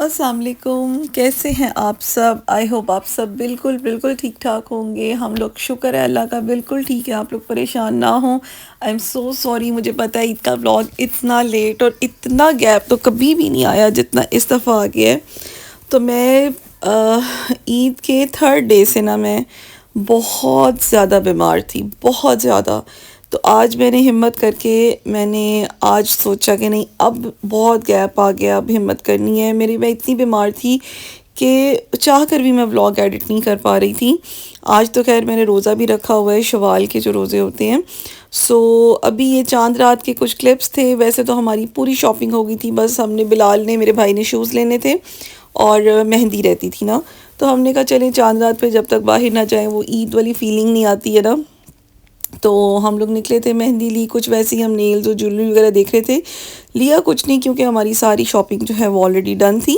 अस्सलाम वालेकुम, कैसे हैं आप सब। आई होप आप सब बिल्कुल बिल्कुल ठीक ठाक होंगे। हम लोग शुक्र है अल्लाह का बिल्कुल ठीक है। आप लोग परेशान ना हो। I am so sorry. मुझे पता है ईद का व्लॉग इतना लेट और इतना गैप तो कभी भी नहीं आया जितना इस दफ़ा आ गया है। तो मैं ईद के थर्ड डे से ना मैं बहुत ज़्यादा बीमार थी, बहुत ज़्यादा। तो आज मैंने हिम्मत करके मैंने आज सोचा कि नहीं, अब बहुत गैप आ गया, अब हिम्मत करनी है मेरी। मैं इतनी बीमार थी कि चाह कर भी मैं व्लॉग एडिट नहीं कर पा रही थी। आज तो खैर मैंने रोज़ा भी रखा हुआ है, शवाल के जो रोज़े होते हैं। सो अभी ये चांद रात के कुछ क्लिप्स थे। वैसे तो हमारी पूरी शॉपिंग हो गई थी, बस हमने बिलाल ने, मेरे भाई ने शूज़ लेने थे और मेहंदी रहती थी ना, तो हमने कहा चले चांद रात पे जब तक बाहर ना जाए वो ईद वाली फीलिंग नहीं आती है ना। तो हम लोग निकले थे, मेहंदी ली, कुछ वैसे ही हम नेल्स और ज्वेलरी वगैरह देख रहे थे। लिया कुछ नहीं क्योंकि हमारी सारी शॉपिंग जो है वो ऑलरेडी डन थी।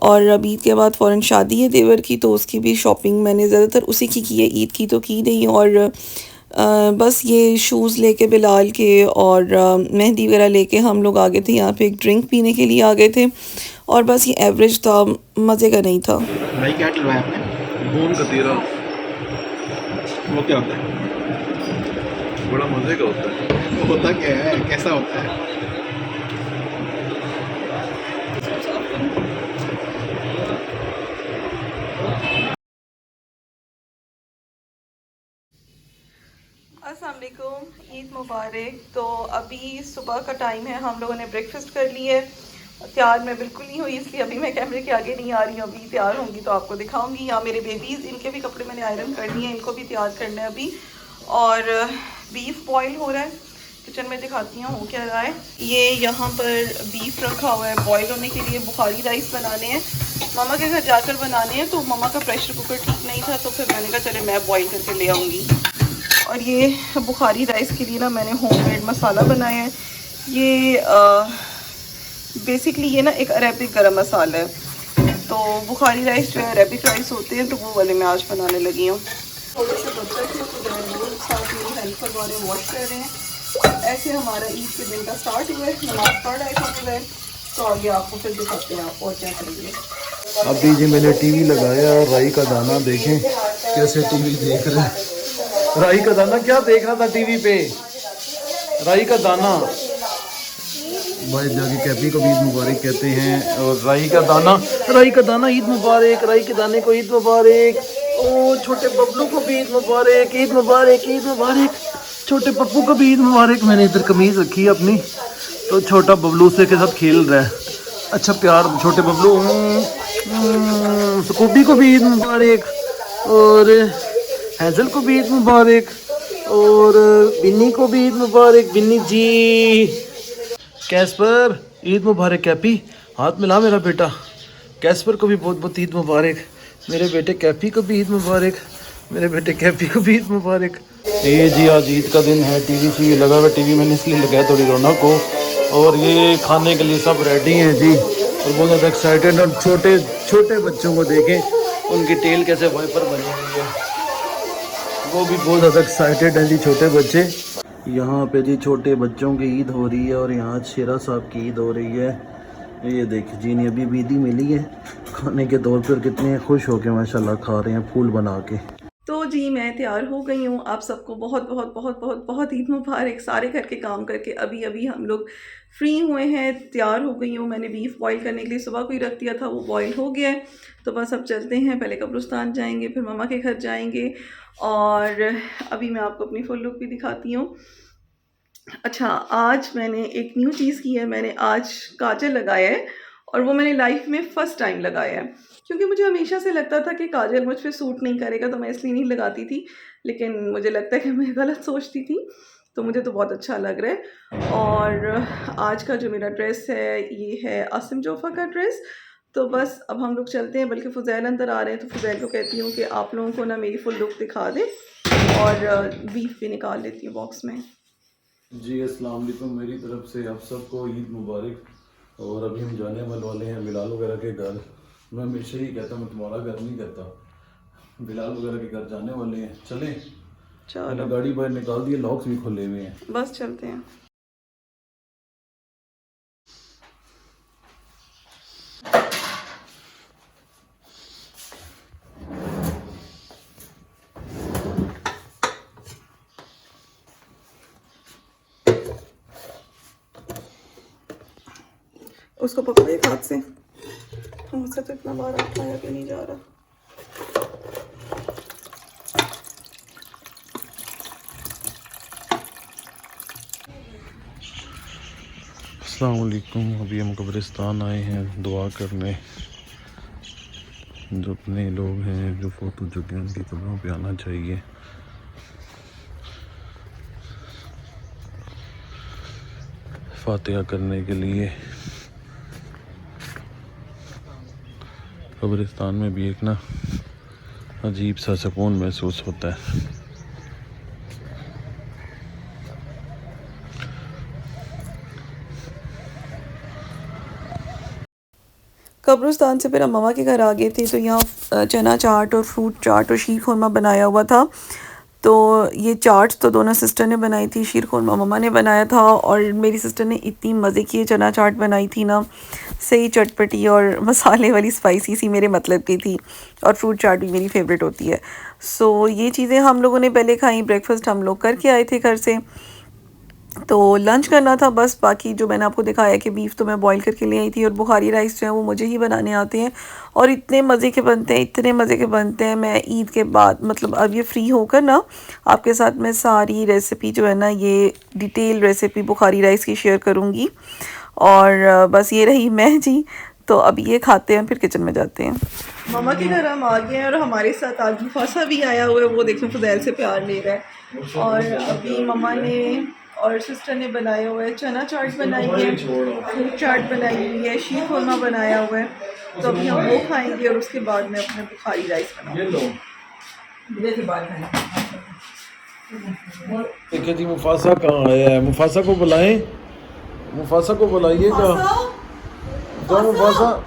और अब ईद के बाद फ़ौरन शादी है देवर की, तो उसकी भी शॉपिंग मैंने ज़्यादातर उसी की है, ईद की तो की नहीं। और बस ये शूज़ लेके बिलाल के और मेहंदी वगैरह लेके हम लोग आ गए थे। यहाँ पे एक ड्रिंक पीने के लिए आ गए थे और बस ये एवरेज था, मज़े का नहीं था। भाई क्या डलवाया आपने? खून कतीरा वो क्या होता है? बड़ा मजे का होता है। वो होता क्या है, कैसा होता है? अस्सलाम वालेकुम, ईद मुबारक। तो अभी सुबह का टाइम है, हम लोगों ने ब्रेकफास्ट कर लिया है। तैयार मैं बिल्कुल नहीं हुई, इसलिए अभी मैं कैमरे के आगे नहीं आ रही हूँ। अभी तैयार होंगी तो आपको दिखाऊंगी। यहाँ मेरे बेबीज़, इनके भी कपड़े मैंने आयरन कर लिए हैं, इनको भी तैयार करना है अभी। और बीफ बॉयल हो रहा है, किचन में दिखाती हूँ हो क्या रहा है। ये यहाँ पर बीफ रखा हुआ है बॉयल होने के लिए। बुखारी राइस बनाने हैं, मामा के घर जाकर बनाने हैं। तो मामा का प्रेशर कुकर ठीक नहीं था, तो फिर मैंने कहा चले मैं बॉयल करके ले आऊँगी। और ये बुखारी राइस के लिए ना मैंने होममेड मसाला बनाया है। ये बेसिकली ये ना एक अरेबिक गरम मसाला है। तो बुखारी राइस जो है अरेबिक राइस होते हैं, तो वो वाले मैं आज बनाने लगी हूँ। थोड़े से बच्चे थे तो जो है वो साथ मेरी हेल्पर वाले वॉश कर रहे हैं। ऐसे हमारा ईद के दिन का स्टार्ट हुआ है। नमाज पढ़ रहे थे तो आगे आपको फिर दिखाते हैं आप और क्या करेंगे। अभी जी मैंने टीवी लगाया, राई का दाना देखें कैसे टीवी देख रहे हैं। राई का दाना क्या देख रहा था टीवी पे? राई का दाना। भाई जाके कैपी को भी ईद मुबारक कहते हैं। और राई का दाना, राई का दाना ईद मुबारक, राई के दाने को ईद मुबारक। ओ छोटे बबलू को भी ईद मुबारक, ईद मुबारक, ईद मुबारक। छोटे पप्पू को भी ईद मुबारक। मैंने इधर कमीज रखी है अपनी, तो छोटा बबलू से के साथ खेल रहा है। अच्छा प्यार छोटे बबलू। स्कूबी को भी ईद मुबारक, और हैजल को भी ईद मुबारक, और बिन्नी को भी ईद मुबारक। बिन्नी जी, कैस्पर ईद मुबारक। कैपी हाथ मिला मेरा बेटा। कैस्पर को भी बहुत बहुत ईद मुबारक। मेरे बेटे कैपी को भी ईद मुबारक। मेरे बेटे कैपी को भी ईद मुबारक। ये जी आज ईद का दिन है। टीवी लगा हुआ, टीवी मैंने इसलिए लगाया थोड़ी रौनक को। और ये खाने के लिए सब रेडी हैं जी, और बहुत ज़्यादा एक्साइटेड। और छोटे छोटे बच्चों को देखें, उनकी टेल कैसे वाइपर बनी हुई है, वो भी बहुत ज़्यादा एक्साइटेड हैं जी छोटे बच्चे। यहाँ पे जी छोटे बच्चों की ईद हो रही है, और यहाँ शेरा साहब की ईद हो रही है। ये देखिए जी, ने अभी ईदी मिली है खाने के तौर पर। कितने खुश होके माशाल्लाह खा रहे हैं फूल बना के। तो जी मैं तैयार हो गई हूँ। आप सबको बहुत बहुत बहुत बहुत बहुत ईद मुबारक। सारे घर के काम करके अभी अभी हम लोग फ्री हुए हैं, तैयार हो गई हूँ। मैंने बीफ बॉईल करने के लिए सुबह को ही रख दिया था, वो बॉईल हो गया है। तो बस अब चलते हैं, पहले कब्रिस्तान जाएंगे, फिर मामा के घर जाएंगे। और अभी मैं आपको अपनी फुल लुक भी दिखाती हूँ। अच्छा, आज मैंने एक न्यू चीज़ की है। मैंने आज काजल लगाया है, और वो मैंने लाइफ में फ़र्स्ट टाइम लगाया है। क्योंकि मुझे हमेशा से लगता था कि काजल मुझ पे सूट नहीं करेगा, तो मैं इसलिए नहीं लगाती थी। लेकिन मुझे लगता है कि मैं गलत सोचती थी। तो मुझे तो बहुत अच्छा लग रहा है। और आज का जो मेरा ड्रेस है, ये है आसिम जोफ़ा का ड्रेस। तो बस अब हम लोग चलते हैं, बल्कि फ़ुज़ैल अंदर आ रहे हैं, तो फ़ुज़ैल को कहती हूँ कि आप लोगों को ना मेरी फुल लुक दिखा दें। और बीफ भी निकाल लेती हूँ बॉक्स में। जी अस्सलाम वालेकुम, मेरी तरफ से आप सबको ईद मुबारक। और अभी हम जाने वाले हैं बिलाल वगैरह के घर। मैं हमेशा ही कहता हूँ, मैं तुम्हारा घर नहीं कहता, बिलाल वगैरह के घर जाने वाले हैं। चलें? मैंने चलो गाड़ी बाहर निकाल दी है, लॉक्स भी खुले हुए हैं। बस चलते हैं। उसको पकड़ो एक हाथ से, मुझसे तो इतना बार खाया भी नहीं जा रहा। अस्सलाम वालेकुम। अभी हम कब्रिस्तान आए हैं दुआ करने। जो अपने लोग हैं जो फोटो चुके हैं उनकी कब्रों पे आना चाहिए। फातिहा करने के लिए। कब्रिस्तान में भी एक ना अजीब सा सुकून महसूस होता है। कब्रिस्तान से फिर हम मामा के घर आ गए थे, तो यहाँ चना चाट और फ्रूट चाट और शीर खुरमा बनाया हुआ था। तो ये चाट्स तो दोनों सिस्टर ने बनाई थी, शीर खुरमा मामा ने बनाया था। और मेरी सिस्टर ने इतनी मज़े की चना चाट बनाई थी ना, सही चटपटी और मसाले वाली स्पाइसी सी मेरे मतलब की थी। और फ्रूट चाट भी मेरी फेवरेट होती है। सो ये चीज़ें हम लोगों ने पहले खाई। ब्रेकफास्ट हम लोग करके आए थे घर से, तो लंच करना था बस। बाकी जो मैंने आपको दिखाया कि बीफ तो मैं बॉईल करके ले आई थी, और बुखारी राइस जो है वो मुझे ही बनाने आते हैं और इतने मज़े के बनते हैं, इतने मज़े के बनते हैं। मैं ईद के बाद मतलब अब ये फ्री होकर ना आपके साथ मैं सारी रेसिपी जो है ना, ये डिटेल रेसिपी बुखारी राइस की शेयर करूँगी। और बस ये रही मैं जी। तो अब ये खाते हैं, फिर किचन में जाते हैं। मामा के घर हम आ गए हैं और हमारे साथ आज मुफासा भी आया हुआ है। वो देखो फुदैल से प्यार ले रहा है। और अभी मामा ने और सिस्टर ने बनाया हुआ है, चना चाट बनाई है, फ्रूट चाट बनाई हुई है, शीर खुरमा बनाया हुआ है। तो अभी हम वो खाएंगे और उसके बाद मैं अपने बुखारी राइस बनाऊंगी। देखिए जी मुफासा कहाँ आया है। मुफासा को बुलाएं, मुफासा को बुलाइएगा। जाओ मुफासा।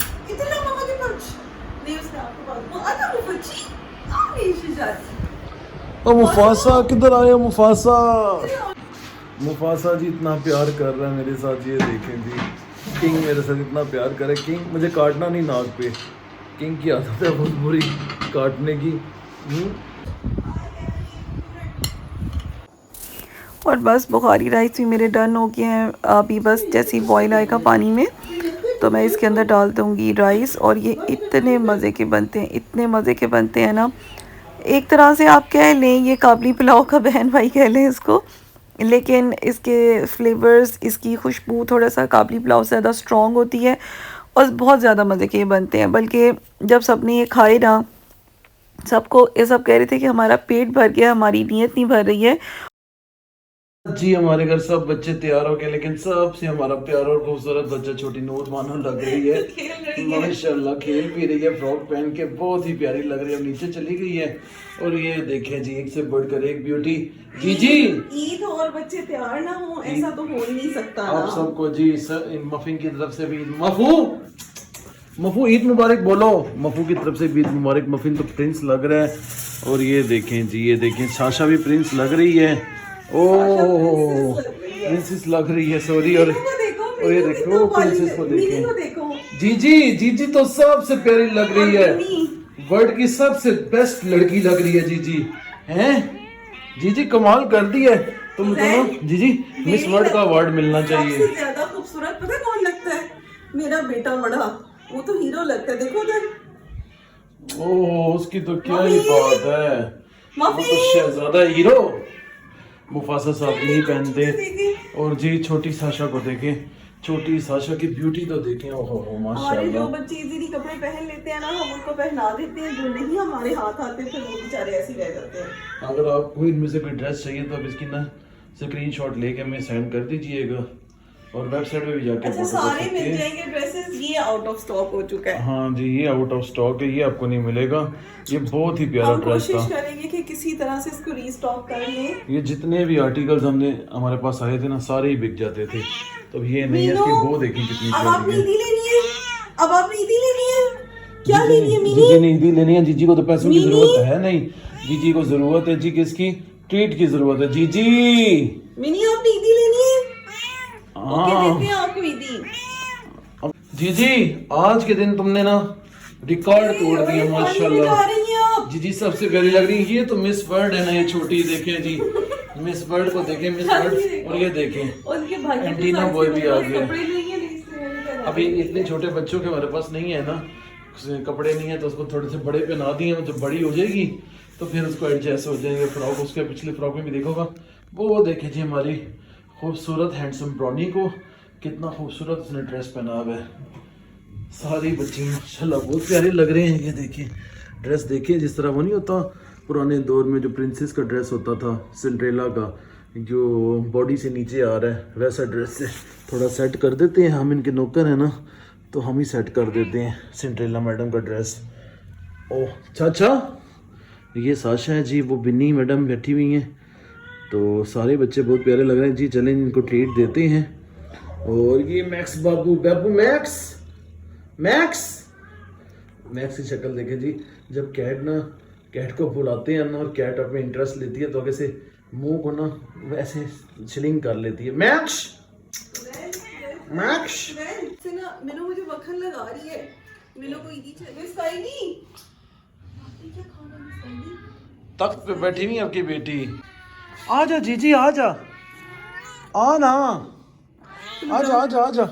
ओ मुफासा किधर आया मुफासा? मुफासा जी इतना प्यार कर रहा है मेरे साथ, ये देखें जी। किंग मेरे साथ इतना प्यार करे। किंग मुझे काटना नहीं नाक पे। किंग की आदत है बहुत बुरी काटने की। और बस बुखारी राइस भी मेरे डन हो गए हैं। अभी बस जैसे ही बॉईल आएगा पानी में तो मैं इसके अंदर डाल दूँगी राइस। और ये इतने मज़े के बनते हैं, इतने मज़े के बनते हैं ना। एक तरह से आप कह लें ये काबली पुलाव का बहन भाई कह लें इसको, लेकिन इसके फ्लेवर्स, इसकी खुशबू थोड़ा सा काबली पुलाव से ज़्यादा स्ट्रॉन्ग होती है और बहुत ज़्यादा मज़े के बनते हैं। बल्कि जब सबने ये खाए ना, सबको ये सब कह रहे थे कि हमारा पेट भर गया, हमारी नीयत नहीं भर रही है। जी हमारे घर सब बच्चे तैयार हो गए, लेकिन सबसे हमारा प्यारा और खूबसूरत बच्चा छोटी नूर मानो लग रही है। माशाल्लाह खेल भी रही है, फ्रॉक पहन के बहुत ही प्यारी लग रही है। नीचे चली गई है। और ये देखें जी, एक से बढ़कर एक ब्यूटी। जी जी ईद हो और बच्चे तैयार ना हो, ऐसा तो हो ही नहीं सकता ना। आप सबको जी इन मफिन की तरफ से भी मफू ईद मुबारक बोलो। मफू की तरफ से भी ईद मुबारक। मफिन तो प्रिंस लग रहा है। और ये देखें जी, ये देखें साशा भी प्रिंस लग रही है। ओह प्रिंसेस लग रही है, सॉरी। और ये देखो प्रिंसेस को देखें। जीजी तो सबसे प्यारी लग रही है, वर्ल्ड की सबसे बेस्ट लड़की लग रही है जीजी। हैं जीजी कमाल कर दी है तुम दोनों। जीजी मिस वर्ल्ड का अवार्ड मिलना चाहिए। सबसे ज्यादा खूबसूरत पता कौन लगता है? मेरा बेटा बड़ा, वो तो हीरो लगता है। देखो उधर। ओह उसकी तो क्या ही बात है, वो तो शहजादा हीरो। मुफासा साहब यही पहनते। और जी छोटी साशा को देखें, छोटी साशा की ब्यूटी तो देखें। ओहो माशाल्लाह। जो बच्चे इजीली कपड़े पहन लेते हैं ना, हम उनको पहना देते हैं। जो नहीं हमारे हाथ आते फिर वो बेचारे ऐसे ही रह जाते हैं। अगर आपको इनमें से कोई ड्रेस चाहिए तो आप इसकी ना स्क्रीनशॉट लेके हमें सेंड कर दीजिएगा। और वेबसाइट पे भी जाके अच्छा, सारे मिल जाएंगे ड्रेसेस। ये आउट ऑफ स्टॉक हो चुका है। हाँ जी ये आउट ऑफ स्टॉक है, ये आपको नहीं मिलेगा। ये बहुत ही प्यारा ड्रेस था। कोशिश करेंगे कि किसी तरह से इसको रीस्टॉक कर लें। ये जितने भी आर्टिकल्स हमने हमारे पास आए थे ना, सारे ही बिक जाते थे। तो ये नहीं है, इसकी वो देखें कितनी अब आपने प्यारी है। ईदी लेनी है, अब आपने ईदी लेनी है। क्या लेनी है मीनी? जीजी ने ईदी लेनी है। जीजी को तो पैसों की जरूरत है नहीं, जीजी को जरूरत है जी किसकी? ट्रीट की जरूरत है। जीजी मिनी आपने ईदी लेनी है? ओके हाँ देते हैं आपको ईदी। जीजी आज के दिन तुमने ना रिकॉर्ड तोड़ दिया माशाल्लाह। जीजी सबसे प्यारी लग रही है। ये तो मिस वर्ल्ड है ना, ये छोटी देखें जी, मिस वर्ल्ड को देखें, मिस वर्ल्ड। और ये देखें उनके भाई एंटीना बॉय भी आ गया। अभी इतने छोटे बच्चों के हमारे पास नहीं है ना, कपड़े नहीं है, तो उसको थोड़े से बड़े पहना दिए। जब बड़ी हो जाएगी तो फिर उसको एडजस्ट हो जाएंगे फ्रॉक। उसके पिछले फ्रॉक में भी देखोगा वो देखे जी हमारी खूबसूरत हैंडसम ब्राउनी को, कितना खूबसूरत उसने ड्रेस पहना हुआ है। सारी बच्ची माशाल्लाह बहुत प्यारे लग रहे हैं। ये देखिए ड्रेस देखिए, जिस तरह वो नहीं होता पुराने दौर में जो प्रिंसेस का ड्रेस होता था, सिंड्रेला का, जो बॉडी से नीचे आ रहा है, वैसा ड्रेस से थोड़ा सेट कर देते हैं। हम इनके नौकर हैं ना, तो हम ही सेट कर देते हैं सिंड्रेला मैडम का ड्रेस। ओह चाचा, ये साशा है जी, वो बिन्नी मैडम बैठी हुई हैं। तो सारे बच्चे बहुत प्यारे लग रहे हैं जी। चलें इनको ट्रीट देते हैं। और ये मैक्स बाबू, बाबू मैक्स, मैक्स मैक्स की शक्ल देखें जी। जब कैट को बुलाते हैं ना और कैट अपने इंटरेस्ट लेती है तो आगे से मुंह को ना वैसे स्लिंग कर लेती है। मैक्स मैक्स से ना मेनू मुझे मक्खन लगा रही है। मेनू को ईदी चाहिए स्काइली। क्या खाना है स्काइली? तख्त पे बैठी हुई आपकी बेटी। आजा जीजी आजा, आ ना, आजा आजा आजा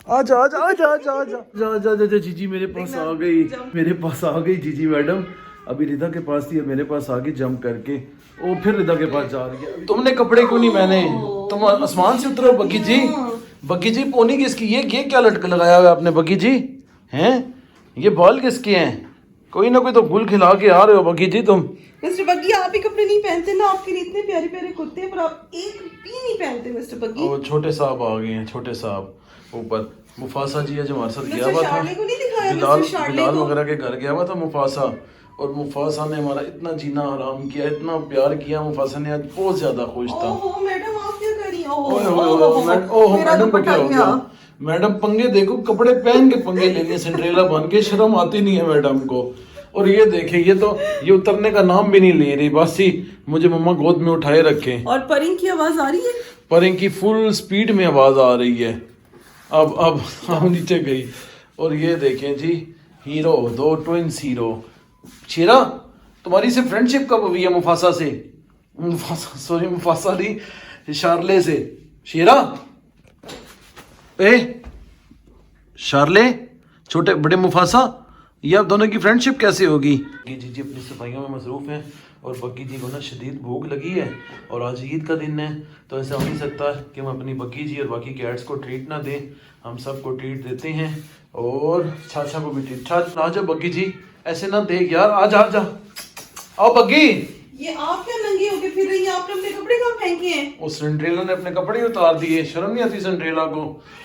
आजा आजा आजा आजा आजा आजा आजा। जीजी मेरे पास आ गई, मेरे पास आ गई जीजी मैडम। अभी रिदा के पास थी, मेरे पास आ गई जंप करके। ओ फिर रिदा के पास जा रही है। तुमने कपड़े क्यों नहीं पहने? तुम आसमान से उतरो बग्गी जी। बग्गी जी पोनी किसकी? ये क्या लटक लगाया हुआ है आपने बग्गी जी? हैं ये बाल किसके हैं? कोई ना कोई तो गुल खिला के आ रहे हो बग्गी जी तुम। मिस्टर बग्गी आप ही कपड़े नहीं पहनते ना, आपके लिए इतने प्यारे प्यारे कुर्ते हैं पर आप एक भी नहीं पहनते मिस्टर बग्गी। और छोटे साहब आ गए हैं, छोटे साहब ऊपर। मुफासा जी है जो हमारे साथ गया हुआ था, शार्ले को नहीं दिखाया बिलाल वगैरह के घर गया हुआ था मुफासा। और मुफासा ने हमारा इतना जीना आराम किया, इतना प्यार किया। मुफासा ने आज बहुत ज्यादा खुश था। ओहो मैडम आप क्या कर रही हो? ओहो मैडम को क्या हो गया? मैडम पंगे देखो, कपड़े पहन के पंगे लेने, सिंड्रेला बन के, शर्म आती नहीं है मैडम को। और ये देखे ये उतरने का नाम भी नहीं ले रही, बस ही मुझे मम्मा गोद में उठाए रखे। और परिंग की आवाज आ रही है? परिंग की फुल स्पीड में आवाज आ रही है। अब नीचे गई। और ये देखें जी हीरो, दो ट्विंस हीरो। शेरा तुम्हारी से फ्रेंडशिप कब हुई है मुफासा से? मुफासा नहीं, शार्ले से। शेरा शार्ले, छोटे बड़े मुफासा, ये आप दोनों की फ्रेंडशिप कैसे होगी? जी जी अपनी सफाइयों में मसरूफ हैं और बग्गी जी को ना शदीद भूख लगी है और आज ईद का दिन है, तो ऐसा हो नहीं सकता कि हम अपनी बग्गी जी और बाकी कैट्स को ट्रीट ना दें। हम सबको ट्रीट देते हैं और छाछा को भी ट्रीट। आ जाओ बग्गी जी, ऐसे ना देख यार, आजा आजा, आओ बग्गी। ये आप क्या नंगे होके फिर रही हैं? आपने अपने कपड़े कहाँ फेंके हैं? उस सिंड्रेला ने अपने कपड़े उतार दिए, शर्म नहीं आती सिंड्रेला को।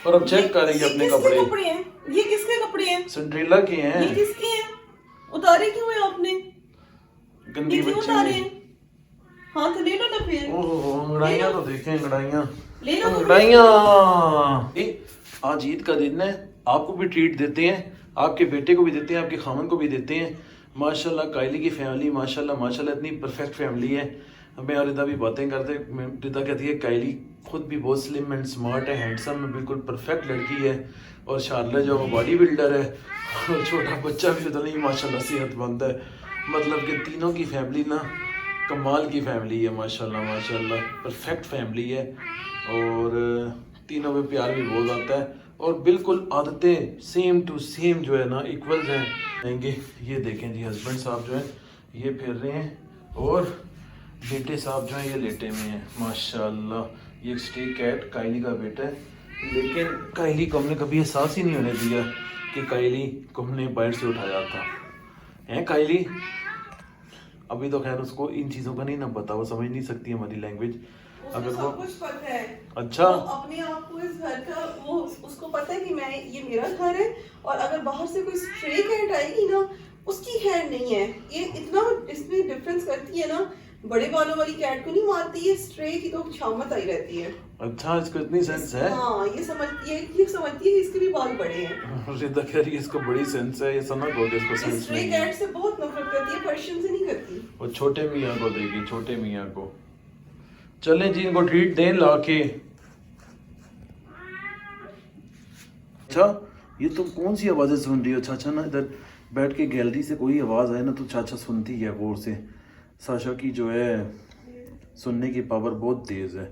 और अब चेक कर रही है अपने कपड़े। हैं? ये किसके कपड़े हैं? सिंड्रेला के हैं। ये किसके हैं? उतारे क्यों हैं आपने? गंदी ये क्यों बच्ची उतारे ने। हैं? हाँ तो ले लो ना फिर। ओहो अंगड़ाइयाँ तो देखें, अंगड़ाइयाँ ले लो अंगड़ाइयाँ। आज ईद का दिन है, आपको भी ट्रीट देते हैं, आपके बेटे को भी देते हैं, आपके खामन को भी देते हैं। माशाल्लाह कायली की फैमिली माशाल्लाह माशाल्लाह इतनी परफेक्ट फैमिली है। मैं और रिदा भी बातें करते, रिदा कहती है कायली खुद भी बहुत स्लिम एंड स्मार्ट है, हैंडसम है, बिल्कुल परफेक्ट लड़की है। और शार्ले जो वो बॉडी बिल्डर है और छोटा बच्चा भी तो नहीं माशाल्लाह सेहतमंद है। मतलब कि तीनों की फैमिली ना कमाल की फैमिली है माशाल्लाह माशाल्लाह, परफेक्ट फैमिली है। और तीनों में प्यार भी बहुत आता है और बिल्कुल आदतें सेम टू सेम जो है ना इक्वल्स हैं रहेंगे। ये देखें जी हस्बैंड साहब जो हैं ये फिर रहे हैं और बेटे साहब जो हैं ये लेटे हुए हैं माशाल्लाह। ये स्टे कैट कायली का बेटा है, लेकिन कायली को हमने कभी एहसास ही नहीं होने दिया कि कायली को हमने बाहर से उठाया था। हैं कायली? अभी तो खैर उसको इन चीज़ों का नहीं ना पता, वो समझ नहीं सकती हमारी लैंग्वेज। अगर वो कुछ पता है, अच्छा वो अपने आप को इस घर का, वो उसको पता है कि मैं ये मेरा घर है और अगर बाहर से कोई स्ट्रे कैट आएगी ना उसकी खैर नहीं है। ये इतना इसमें डिफरेंस करती है ना, बड़े बालों वाली कैट को नहीं मारती है, स्ट्रे की तो शामत आई रहती है। अच्छा इसको इतनी सेंस है? हाँ ये समझती है कि इसके भी बाल बड़े हैं। रिदा कह रही है इसको बड़ी सेंस है, ये सनक हो गया इसको सेंस स्ट्रे नहीं कैट है। से बहुत नफरत करती है, पर्शियन से नहीं करती। वो छोटे मियाँ को देगी, छोटे मियाँ को। चलें जी इनको ट्रीट दें लाके। अच्छा ये तुम कौन सी आवाज़ें सुन रही हो? चाचा ना इधर बैठ के गैलरी से कोई आवाज़ आए ना तो चाचा सुनती है गौर से। साशा की जो है सुनने की पावर बहुत तेज़ है,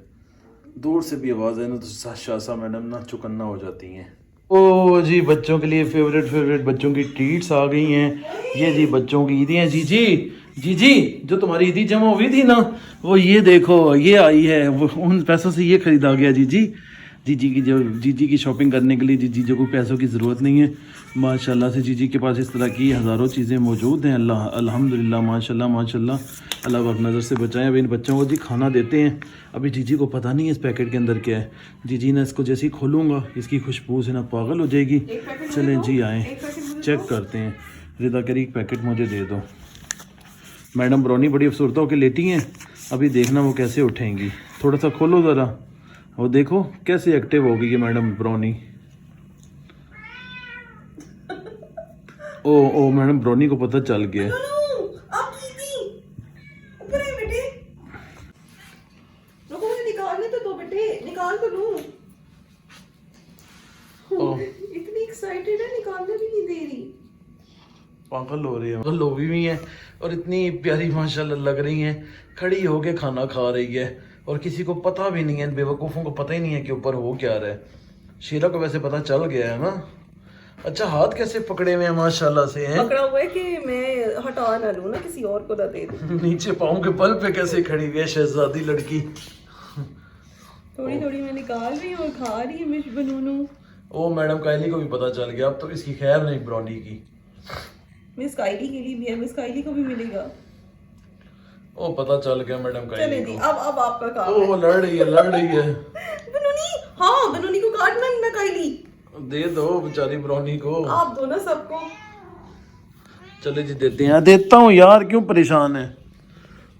दूर से भी आवाज़ आए ना तो साशा मैडम ना चुकन्ना हो जाती हैं। ओ जी, बच्चों के लिए फेवरेट बच्चों की ट्रीट्स आ गई हैं। ये जी बच्चों की ईदी हैं। जी जो तुम्हारी ईदी जमा हुई थी ना, वो ये देखो ये आई है। वो उन पैसों से ये खरीदा गया जीजी की शॉपिंग करने के लिए। जीजी को पैसों की ज़रूरत नहीं है माशाल्लाह से। जीजी के पास इस तरह की हज़ारों चीज़ें मौजूद हैं। अल्हम्दुलिल्लाह माशाल्लाह। अल्लाह पाक नज़र से बचाएं। अभी इन बच्चों को जी खाना देते हैं। अभी जीजी को पता नहीं है इस पैकेट के अंदर क्या है। जीजी ने इसको जैसे ही खोलूँगा, इसकी खुशबू से ना पागल हो जाएगी। चलें जी आएँ चेक करते हैं। रिदा करी एक पैकेट मुझे दे दो। मैडम ब्राउनी बड़ी अफसरदा होकर लेटी हैं। अभी देखना वो कैसे उठेंगी। थोड़ा सा खोलो ज़रा, वो देखो कैसे एक्टिव हो गई है मैडम ब्राउनी। ओ मैडम ब्राउनी को पता चल गया। इतनी एक्साइटेड है, निकालने भी नहीं दे रही। पागल हो रही है, पागल हो भी है। और इतनी प्यारी माशाल्लाह लग रही हैं। खड़ी होके खाना खा रही है और किसी को पता भी नहीं है। बेवकूफ़ों को पता ही नहीं है कि ऊपर हो क्या रहा है। शीरा को वैसे पता चल गया है ना। अच्छा, हाथ कैसे पकड़े हुए हैं माशाल्लाह से हैं। पकड़ा हुआ है कि मैं हटा ना लूं ना, किसी और को ना दे दूं। नीचे पाँव के बल पे कैसे खड़ी हुई है शहजादी लड़की। थोड़ी थोड़ी मैं निकाल रही हूँ और खा रही है मिश बनूनू। ओ मैडम कायली को भी पता चल गया। अब तो इसकी खैर नहीं ब्राउनी की। मिस काइली के लिए भी है, मिस काइली को भी मिलेगा। ओ पता चल गया मैडम चले कायली दी, को। अब आपका काम ओ लड़ रही है। बनूनी, हाँ बनूनी को काटना ना काइली। दे दो बेचारी ब्राउनी को। आप दो ना सबको। चले जी देते हैं। देता हूँ यार, क्यों परेशान है।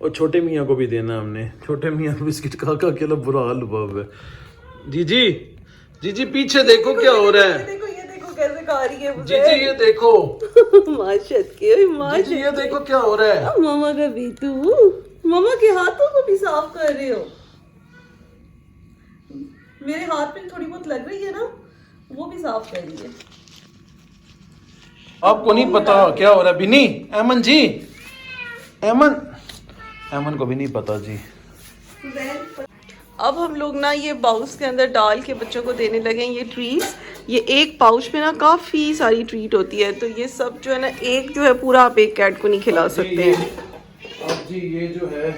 और छोटे मियाँ को भी देना है हमने। छोटे मियाँ को बिस्किट खा खा के बुरा हाल हुआ है। जी पीछे देखो क्या हो रहा है। ये देखो कैसे खा रही है मुझे। जी ये देखो। माशत के जी ये देखो क्या हो रहा है। मामा का बेटू, मामा के हाथों को भी साफ कर रहे हो। मेरे हाथ में थोड़ी बहुत लग रही है ना, वो भी साफ कर रही है। आपको नहीं पता क्या हो रहा है बिनी? एमन जी, एमन को भी नहीं पता जी। अब हम लोग ना ये बाउस के अंदर डाल के बच्चों को देने लगे हैं ये ट्रीट्स। ये एक पाउच में ना काफ़ी सारी ट्रीट होती है, तो ये सब जो है ना, एक जो है पूरा आप एक कैट को नहीं खिला सकते हैं। अब जी ये जो है,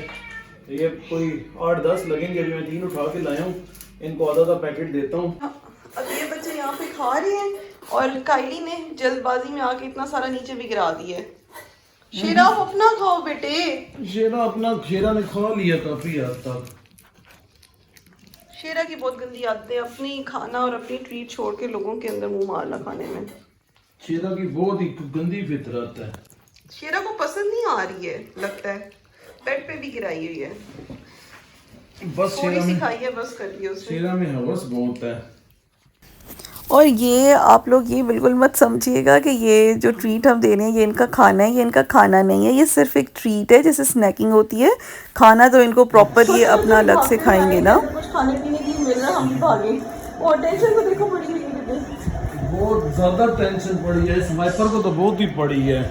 ये कोई 8-10 लगेंगे। अभी मैं 3 उठा के लाया हूँ। इनको आधा पैकेट देता हूँ। अब ये बच्चे यहाँ पे खा रहे हैं और काइली ने जल्दबाजी में आके इतना सारा नीचे भी गिरा दिया है। शेरा आप अपना खाओ बेटे। शेरा ने खा लिया काफी हद तक। शेरा की बहुत गंदी आदत है, अपनी खाना और अपनी ट्रीट छोड़ के लोगों के अंदर मुंह मारना खाने में। शेरा की बहुत ही गंदी फितरत है। शेरा को पसंद नहीं आ रही है लगता है। बेड पे भी गिराई हुई है। बस थोड़ी सी खाई है, बस कर दी उसने। शेरा में हवस बहुत है। और ये आप लोग ये बिल्कुल मत समझिएगा कि ये जो ट्रीट हम दे रहे हैं ये इनका खाना है। ये इनका खाना नहीं है, ये सिर्फ एक ट्रीट है, जैसे स्नैकिंग होती है। खाना तो इनको प्रॉपर ये अपना अलग से खाएंगे ना। कुछ खाने पीने की मिल रहा है, हम भी भागे। और टेंशन तो देखो पड़ी हुई है, बहुत ज्यादा टेंशन पड़ी है। इस वाइपर को तो बहुत ही पड़ी है।